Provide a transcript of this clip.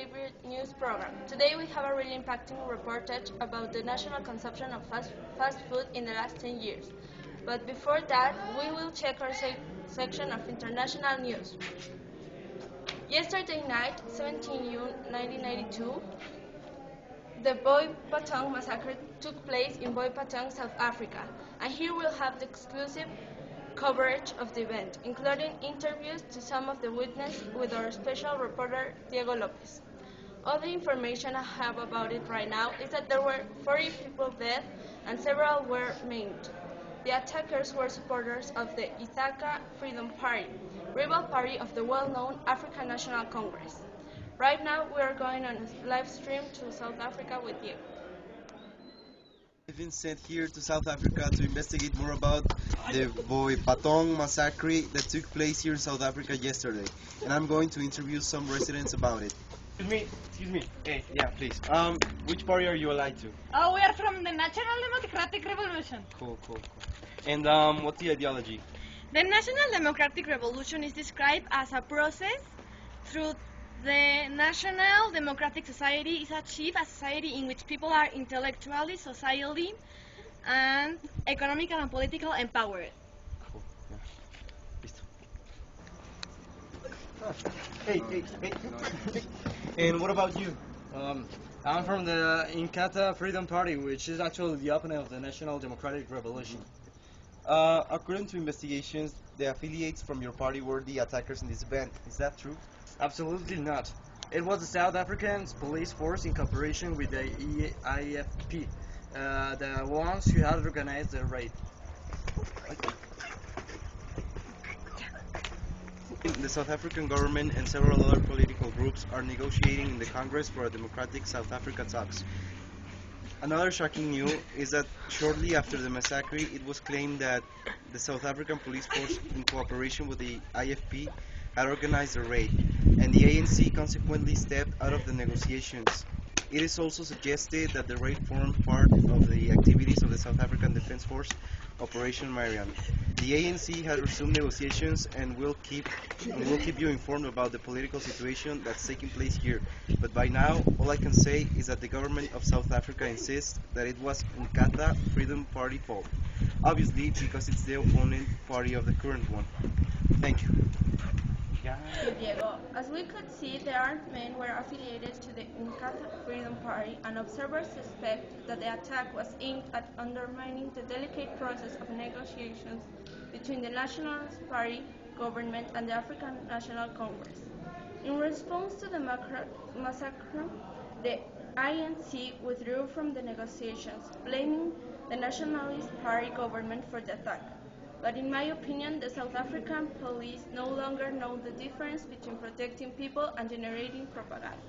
favorite news program. Today we have a really impacting reportage about the national consumption of fast food in the last 10 years. But before that, we will check our section of international news. Yesterday night, 17 June 1992, the Boy Patong massacre took place in Boy Patong, South Africa, and here we'll have the exclusive coverage of the event, including interviews to some of the witnesses with our special reporter Diego Lopez. All the information I have about it right now is that there were 40 people dead and several were maimed. The attackers were supporters of the Ithaca Freedom Party, rival party of the well-known African National Congress. Right now, we are going on a live stream to South Africa with you. I've been sent here to South Africa to investigate more about the Boy Patong massacre that took place here in South Africa yesterday, and I'm going to interview some residents about it. Excuse me. Hey, yeah, please. Which party are you allied to? Oh, we are from the National Democratic Revolution. Cool. And what's the ideology? The National Democratic Revolution is described as a process through the National Democratic Society is achieved a society in which people are intellectually, socially, and economical and political empowered. Cool. Yeah. Hey. And what about you? I'm from the Inkatha Freedom Party, which is actually the opponent of the National Democratic Revolution. According to investigations, the affiliates from your party were the attackers in this event. Is that true? Absolutely not. It was the South African police force in cooperation with the IFP, the ones who had organized the raid. The South African government and several other political groups are negotiating in the Congress for a democratic South Africa talks. Another shocking news is that shortly after the massacre, it was claimed that the South African police force, in cooperation with the IFP, had organized a raid, and the ANC consequently stepped out of the negotiations. It is also suggested that the raid formed part of the activities of the South African Defence Force, Operation Marian. The ANC has resumed negotiations and will keep you informed about the political situation that's taking place here. But by now, all I can say is that the government of South Africa insists that it was Inkatha Freedom Party fault, obviously because it's the opponent party of the current one. Thank you. Diego, as we could see, the armed men were affiliated to the Inkatha Freedom Party, and observers suspect that the attack was aimed at undermining the delicate process of negotiations between the Nationalist Party government and the African National Congress. In response to the massacre, the ANC withdrew from the negotiations, blaming the Nationalist Party government for the attack. But in my opinion, the South African police no longer know the difference between protecting people and generating propaganda.